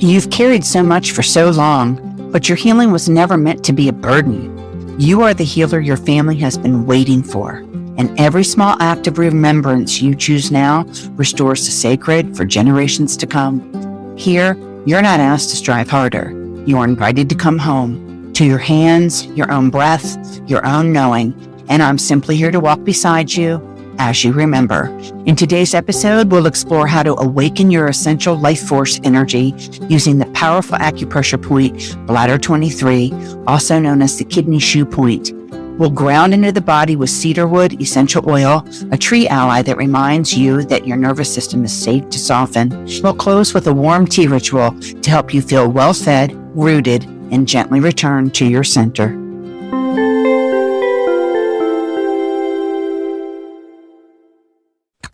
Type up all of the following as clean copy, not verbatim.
You've carried so much for so long, but your healing was never meant to be a burden. You are the healer your family has been waiting for, and every small act of remembrance you choose now restores the sacred for generations to come. Here, you're not asked to strive harder. You are invited to come home, to your hands, your own breath, your own knowing, and I'm simply here to walk beside you as you remember. In today's episode, we'll explore how to awaken your essential life force energy using the powerful acupressure point, Bladder 23, also known as the kidney Shu Point. We'll ground into the body with cedarwood essential oil, a tree ally that reminds you that your nervous system is safe to soften. We'll close with a warm tea ritual to help you feel well-fed, rooted, and gently return to your center.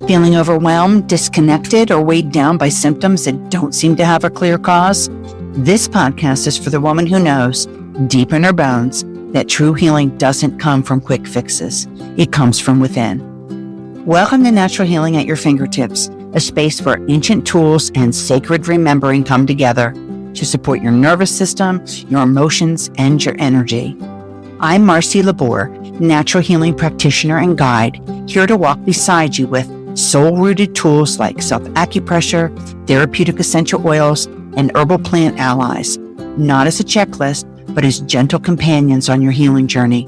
Feeling overwhelmed, disconnected, or weighed down by symptoms that don't seem to have a clear cause? This podcast is for the woman who knows, deep in her bones, that true healing doesn't come from quick fixes. It comes from within. Welcome to Natural Healing at Your Fingertips, a space where ancient tools and sacred remembering come together to support your nervous system, your emotions, and your energy. I'm Marcy Labor, natural healing practitioner and guide, here to walk beside you with soul-rooted tools like self-acupressure, therapeutic essential oils, and herbal plant allies, not as a checklist, but as gentle companions on your healing journey.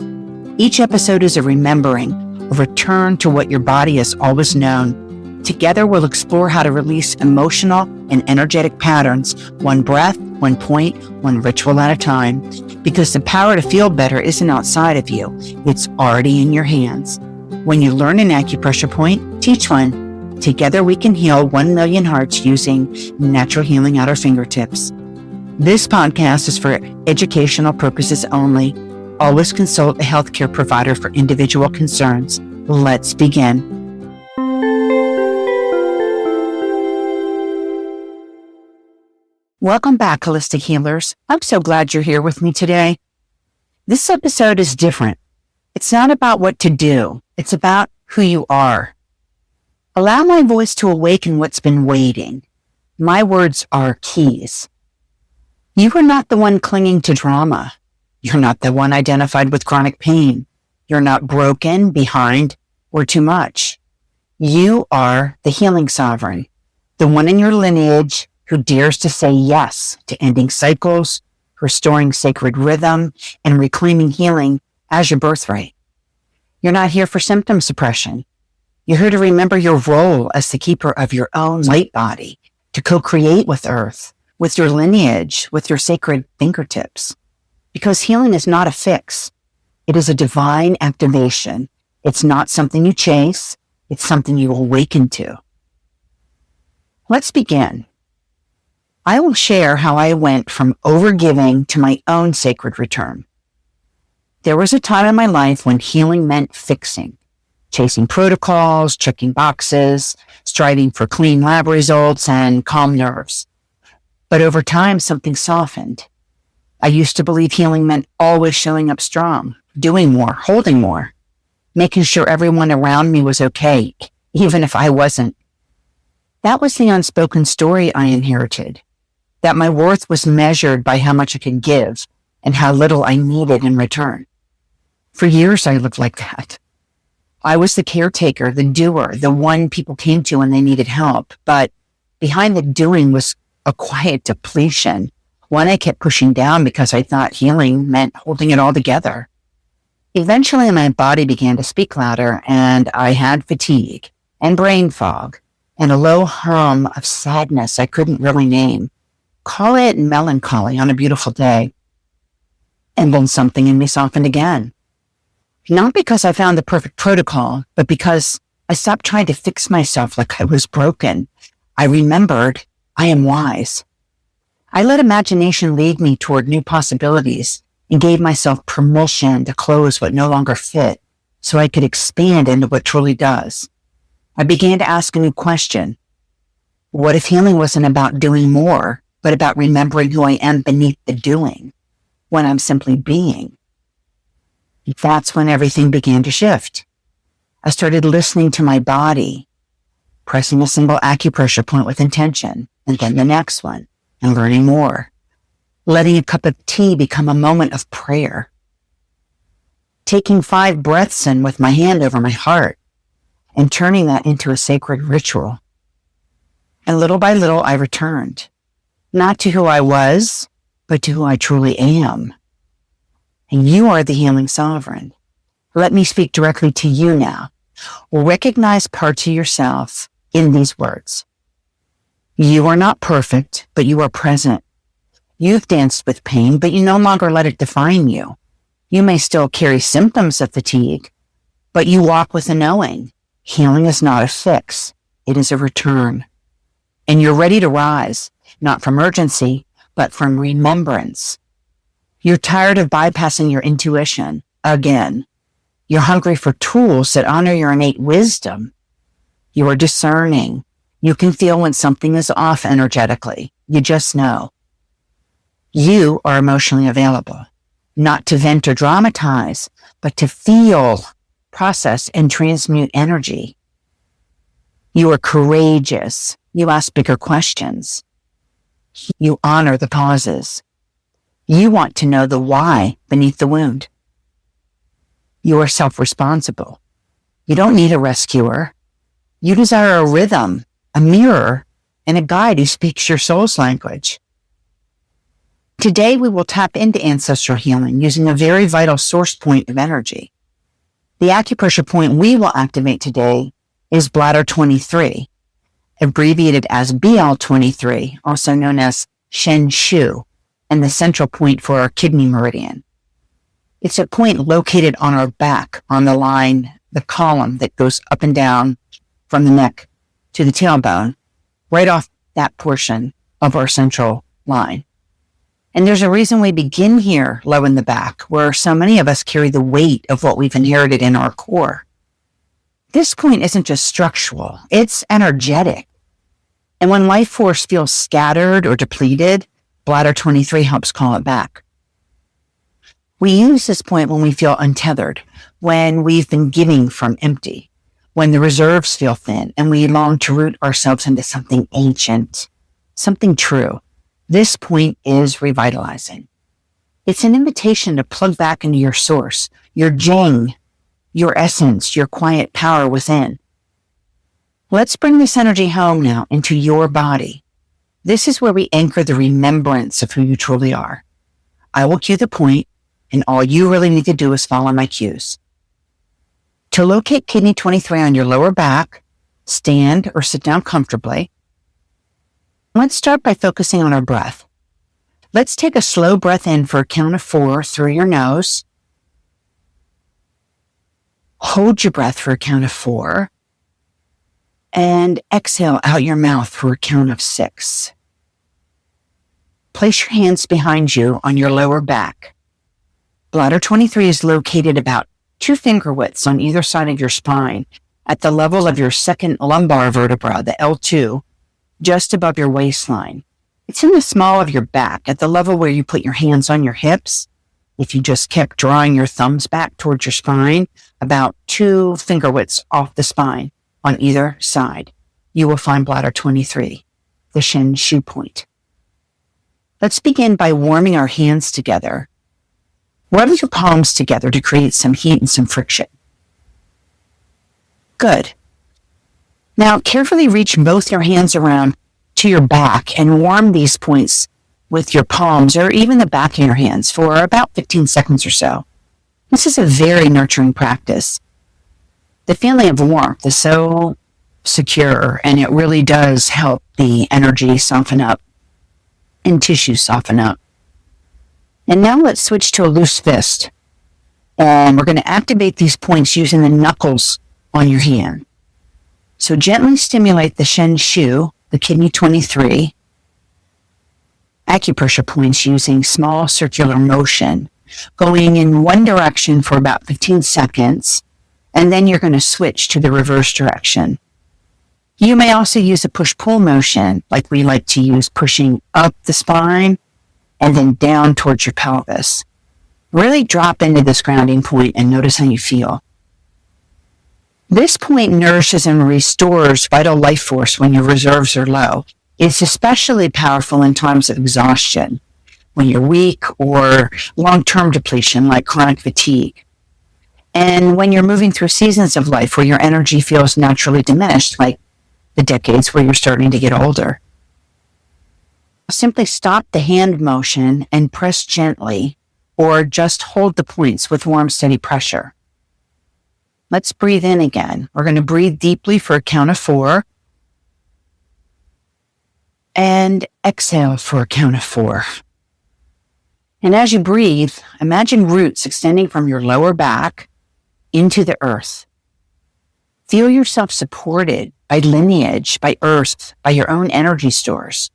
Each episode is a remembering, a return to what your body has always known. Together, we'll explore how to release emotional and energetic patterns, one breath, one point, one ritual at a time, because the power to feel better isn't outside of you, it's already in your hands. When you learn an acupressure point, teach one. Together we can heal 1 million hearts using natural healing at our fingertips. This podcast is for educational purposes only. Always consult a healthcare provider for individual concerns. Let's begin. Welcome back, holistic healers. I'm so glad you're here with me today. This episode is different. It's not about what to do. It's about who you are. Allow my voice to awaken what's been waiting. My words are keys. You are not the one clinging to drama. You're not the one identified with chronic pain. You're not broken, behind, or too much. You are the healing sovereign, the one in your lineage who dares to say yes to ending cycles, restoring sacred rhythm, and reclaiming healing as your birthright. You're not here for symptom suppression. You're here to remember your role as the keeper of your own light body, to co-create with Earth, with your lineage, with your sacred fingertips. Because healing is not a fix. It is a divine activation. It's not something you chase. It's something you awaken to. Let's begin. I will share how I went from overgiving to my own sacred return. There was a time in my life when healing meant fixing, chasing protocols, checking boxes, striving for clean lab results, and calm nerves. But over time, something softened. I used to believe healing meant always showing up strong, doing more, holding more, making sure everyone around me was okay, even if I wasn't. That was the unspoken story I inherited, that my worth was measured by how much I could give and how little I needed in return. For years, I lived like that. I was the caretaker, the doer, the one people came to when they needed help. But behind the doing was a quiet depletion, one I kept pushing down because I thought healing meant holding it all together. Eventually, my body began to speak louder, and I had fatigue and brain fog and a low hum of sadness I couldn't really name. Call it melancholy on a beautiful day. And then something in me softened again. Not because I found the perfect protocol, but because I stopped trying to fix myself like I was broken. I remembered I am wise. I let imagination lead me toward new possibilities and gave myself permission to close what no longer fit so I could expand into what truly does. I began to ask a new question. What if healing wasn't about doing more, but about remembering who I am beneath the doing, when I'm simply being? That's when everything began to shift. I started listening to my body, pressing a single acupressure point with intention, and then the next one, and learning more. Letting a cup of tea become a moment of prayer. Taking 5 breaths in with my hand over my heart and turning that into a sacred ritual. And little by little, I returned, not to who I was, but to who I truly am. And you are the healing sovereign. Let me speak directly to you now. Recognize parts of yourself in these words. You are not perfect, but you are present. You've danced with pain, but you no longer let it define you. You may still carry symptoms of fatigue, but you walk with a knowing. Healing is not a fix. It is a return. And you're ready to rise, not from urgency, but from remembrance. You're tired of bypassing your intuition again. You're hungry for tools that honor your innate wisdom. You are discerning. You can feel when something is off energetically. You just know. You are emotionally available, not to vent or dramatize, but to feel, process, and transmute energy. You are courageous. You ask bigger questions. You honor the pauses. You want to know the why beneath the wound. You are self-responsible. You don't need a rescuer. You desire a rhythm, a mirror, and a guide who speaks your soul's language. Today, we will tap into ancestral healing using a very vital source point of energy. The acupressure point we will activate today is Bladder 23, abbreviated as BL23, also known as Shu, and the central point for our kidney meridian. It's a point located on our back, on the line, the column that goes up and down from the neck to the tailbone, right off that portion of our central line. And there's a reason we begin here low in the back, where so many of us carry the weight of what we've inherited in our core. This point isn't just structural, it's energetic. And when life force feels scattered or depleted, Bladder 23 helps call it back. We use this point when we feel untethered, when we've been giving from empty, when the reserves feel thin, and we long to root ourselves into something ancient, something true. This point is revitalizing. It's an invitation to plug back into your source, your Jing, your essence, your quiet power within. Let's bring this energy home now into your body. This is where we anchor the remembrance of who you truly are. I will cue the point, and all you really need to do is follow my cues. To locate kidney 23 on your lower back, stand or sit down comfortably. Let's start by focusing on our breath. Let's take a slow breath in for a count of 4 through your nose. Hold your breath for a count of 4. And exhale out your mouth for a count of 6. Place your hands behind you on your lower back. Bladder 23 is located about 2 finger widths on either side of your spine at the level of your second lumbar vertebra, the L2, just above your waistline. It's in the small of your back at the level where you put your hands on your hips. If you just kept drawing your thumbs back towards your spine, about 2 finger widths off the spine on either side, you will find Bladder 23, the Shu Point. Let's begin by warming our hands together. Rub your palms together to create some heat and some friction. Good. Now, carefully reach both your hands around to your back and warm these points with your palms or even the back of your hands for about 15 seconds or so. This is a very nurturing practice. The feeling of warmth is so secure, and it really does help the energy soften up and tissues soften up. And now let's switch to a loose fist. And we're going to activate these points using the knuckles on your hand. So gently stimulate the Shu, the kidney 23, acupressure points using small circular motion, going in one direction for about 15 seconds, and then you're going to switch to the reverse direction. You may also use a push-pull motion, like we like to use, pushing up the spine and then down towards your pelvis. Really drop into this grounding point and notice how you feel. This point nourishes and restores vital life force when your reserves are low. It's especially powerful in times of exhaustion, when you're weak, or long-term depletion like chronic fatigue. And when you're moving through seasons of life where your energy feels naturally diminished, like the decades where you're starting to get older. Simply stop the hand motion and press gently, or just hold the points with warm, steady pressure. Let's breathe in again. We're going to breathe deeply for a count of 4. And exhale for a count of 4. And as you breathe, imagine roots extending from your lower back into the earth. Feel yourself supported by lineage, by earth, by your own energy stores.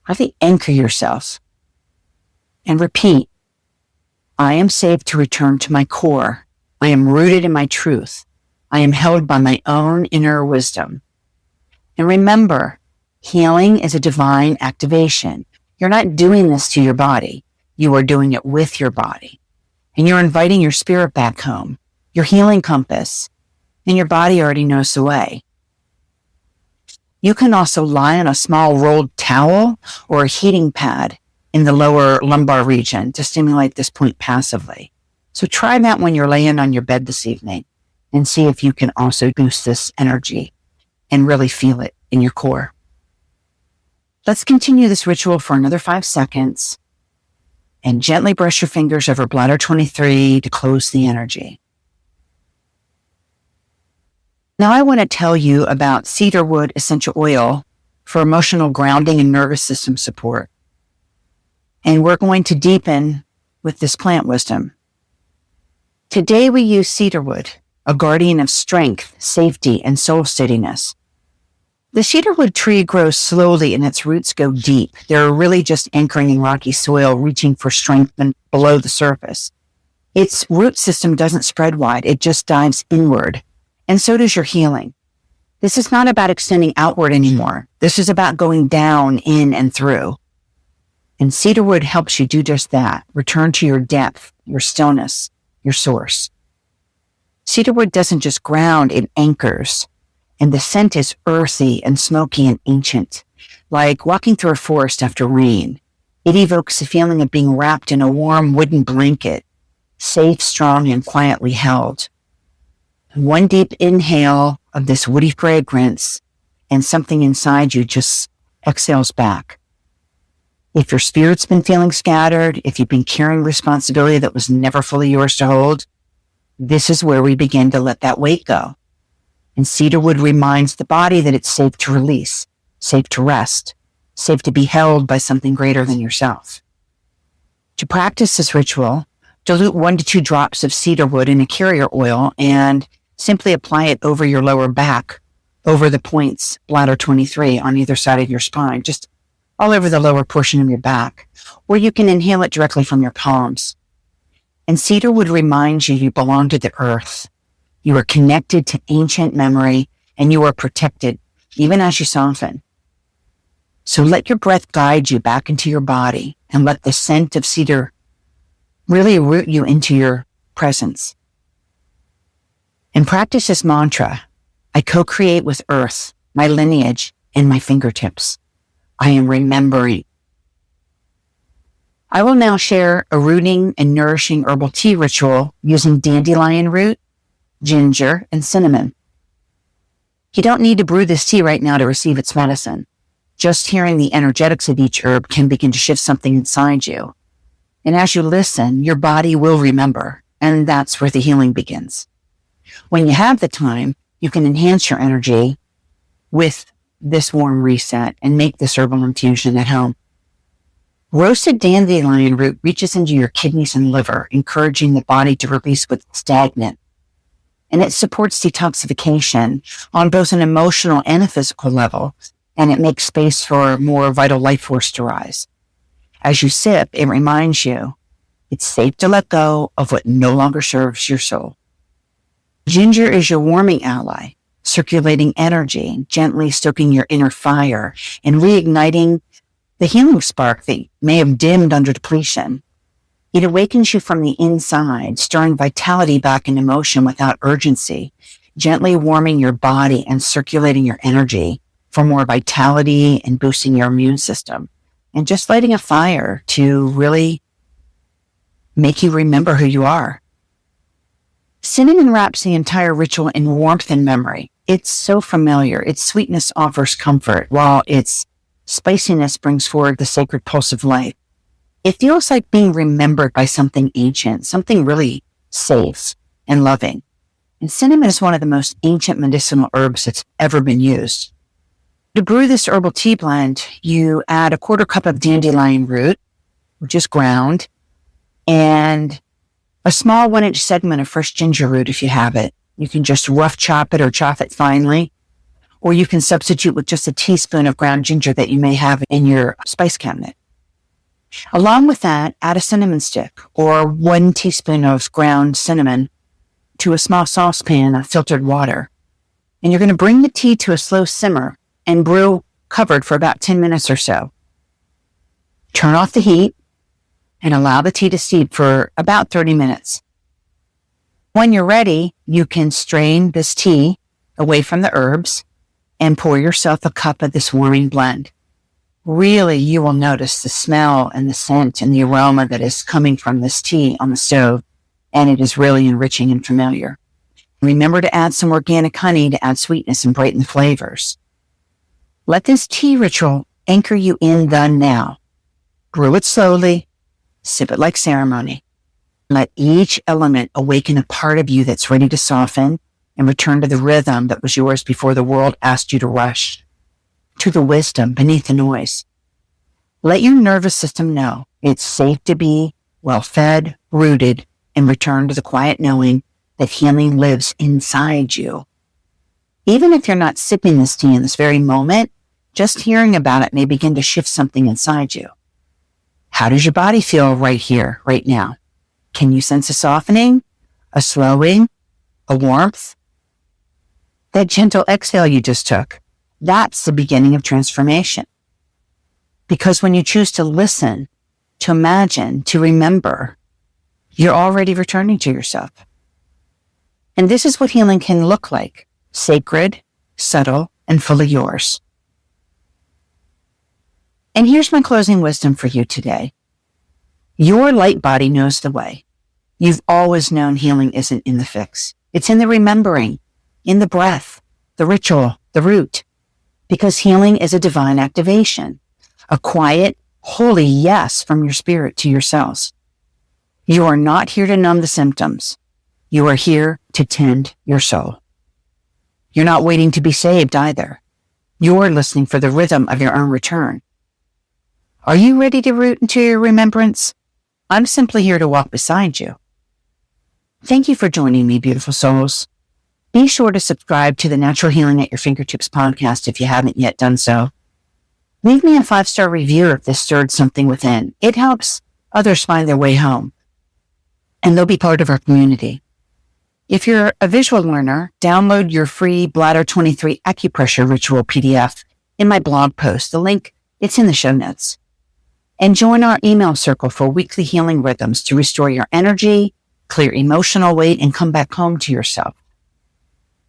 Really anchor yourself. And repeat, I am safe to return to my core. I am rooted in my truth. I am held by my own inner wisdom. And remember, healing is a divine activation. You're not doing this to your body. You are doing it with your body. And you're inviting your spirit back home, your healing compass, and your body already knows the way. You can also lie on a small rolled towel or a heating pad in the lower lumbar region to stimulate this point passively. So try that when you're laying on your bed this evening and see if you can also boost this energy and really feel it in your core. Let's continue this ritual for another 5 seconds and gently brush your fingers over bladder 23 to close the energy. Now I want to tell you about cedarwood essential oil for emotional grounding and nervous system support. And we're going to deepen with this plant wisdom. Today we use cedarwood, a guardian of strength, safety, and soul steadiness. The cedarwood tree grows slowly and its roots go deep. They're really just anchoring in rocky soil, reaching for strength below the surface. Its root system doesn't spread wide, it just dives inward. And so does your healing. This is not about extending outward anymore. This is about going down, in, and through. And cedarwood helps you do just that. Return to your depth, your stillness, your source. Cedarwood doesn't just ground, it anchors. And the scent is earthy and smoky and ancient, like walking through a forest after rain. It evokes a feeling of being wrapped in a warm wooden blanket, safe, strong, and quietly held. One deep inhale of this woody fragrance, and something inside you just exhales back. If your spirit's been feeling scattered, if you've been carrying responsibility that was never fully yours to hold, this is where we begin to let that weight go. And cedarwood reminds the body that it's safe to release, safe to rest, safe to be held by something greater than yourself. To practice this ritual, dilute 1 to 2 drops of cedarwood in a carrier oil and simply apply it over your lower back, over the points, bladder 23, on either side of your spine, just all over the lower portion of your back, or you can inhale it directly from your palms. And cedarwood reminds you you belong to the earth. You are connected to ancient memory, and you are protected, even as you soften. So let your breath guide you back into your body, and let the scent of cedar really root you into your presence. And practice this mantra. I co-create with earth, my lineage, and my fingertips. I am remembering. I will now share a rooting and nourishing herbal tea ritual using dandelion root, ginger, and cinnamon. You don't need to brew this tea right now to receive its medicine. Just hearing the energetics of each herb can begin to shift something inside you. And as you listen, your body will remember, and that's where the healing begins. When you have the time, you can enhance your energy with this warm reset and make this herbal infusion at home. Roasted dandelion root reaches into your kidneys and liver, encouraging the body to release what's stagnant. And it supports detoxification on both an emotional and a physical level, and it makes space for more vital life force to rise. As you sip, it reminds you it's safe to let go of what no longer serves your soul. Ginger is your warming ally, circulating energy, gently stoking your inner fire, and reigniting the healing spark that may have dimmed under depletion. It awakens you from the inside, stirring vitality back into motion without urgency, gently warming your body and circulating your energy, for more vitality and boosting your immune system, and just lighting a fire to really make you remember who you are. Cinnamon wraps the entire ritual in warmth and memory. It's so familiar. Its sweetness offers comfort, while its spiciness brings forward the sacred pulse of life. It feels like being remembered by something ancient, something really safe and loving. And cinnamon is one of the most ancient medicinal herbs that's ever been used. To brew this herbal tea blend, you add a 1/4 cup of dandelion root, which is ground, and a small 1-inch segment of fresh ginger root if you have it. You can just rough chop it or chop it finely, or you can substitute with just a teaspoon of ground ginger that you may have in your spice cabinet. Along with that, add a cinnamon stick or 1 teaspoon of ground cinnamon to a small saucepan of filtered water. And you're going to bring the tea to a slow simmer and brew covered for about 10 minutes or so. Turn off the heat and allow the tea to steep for about 30 minutes. When you're ready, you can strain this tea away from the herbs and pour yourself a cup of this warming blend. Really, you will notice the smell and the scent and the aroma that is coming from this tea on the stove, and it is really enriching and familiar. Remember to add some organic honey to add sweetness and brighten the flavors. Let this tea ritual anchor you in the now. Brew it slowly, sip it like ceremony. Let each element awaken a part of you that's ready to soften and return to the rhythm that was yours before the world asked you to rush, to the wisdom beneath the noise. Let your nervous system know it's safe to be well-fed, rooted, and return to the quiet knowing that healing lives inside you. Even if you're not sipping this tea in this very moment, just hearing about it may begin to shift something inside you. How does your body feel right here, right now? Can you sense a softening, a slowing, a warmth? That gentle exhale you just took, that's the beginning of transformation. Because when you choose to listen, to imagine, to remember, you're already returning to yourself. And this is what healing can look like: sacred, subtle, and fully yours. And here's my closing wisdom for you today. Your light body knows the way. You've always known healing isn't in the fix. It's in the remembering, in the breath, the ritual, the root. Because healing is a divine activation, a quiet, holy yes from your spirit to your cells. You are not here to numb the symptoms. You are here to tend your soul. You're not waiting to be saved either. You're listening for the rhythm of your own return. Are you ready to root into your remembrance? I'm simply here to walk beside you. Thank you for joining me, beautiful souls. Be sure to subscribe to the Natural Healing at Your Fingertips podcast if you haven't yet done so. Leave me a 5-star review if this stirred something within. It helps others find their way home, and they'll be part of our community. If you're a visual learner, download your free Bladder 23 acupressure ritual PDF in my blog post. The link, it's in the show notes. And join our email circle for weekly healing rhythms to restore your energy, clear emotional weight, and come back home to yourself.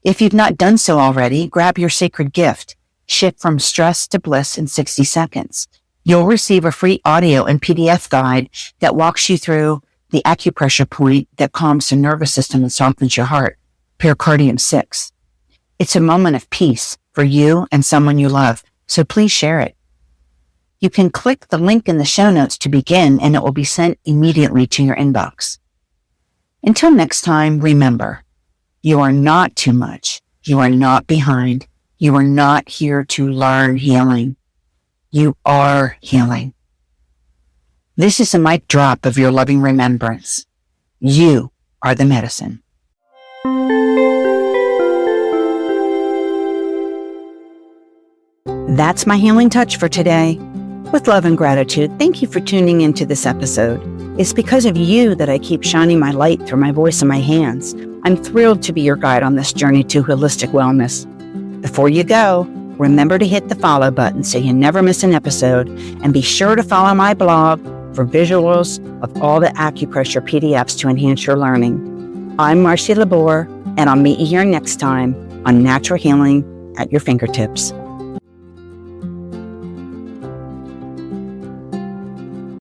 If you've not done so already, grab your sacred gift, Shift from Stress to Bliss in 60 Seconds. You'll receive a free audio and PDF guide that walks you through the acupressure point that calms the nervous system and softens your heart, pericardium 6. It's a moment of peace for you and someone you love, so please share it. You can click the link in the show notes to begin, and it will be sent immediately to your inbox. Until next time, remember, you are not too much. You are not behind. You are not here to learn healing. You are healing. This is a mic drop of your loving remembrance. You are the medicine. That's my healing touch for today. With love and gratitude, thank you for tuning into this episode. It's because of you that I keep shining my light through my voice and my hands. I'm thrilled to be your guide on this journey to holistic wellness. Before you go, remember to hit the follow button so you never miss an episode, and be sure to follow my blog for visuals of all the acupressure PDFs to enhance your learning. I'm Marcy Labor, and I'll meet you here next time on Natural Healing at Your Fingertips.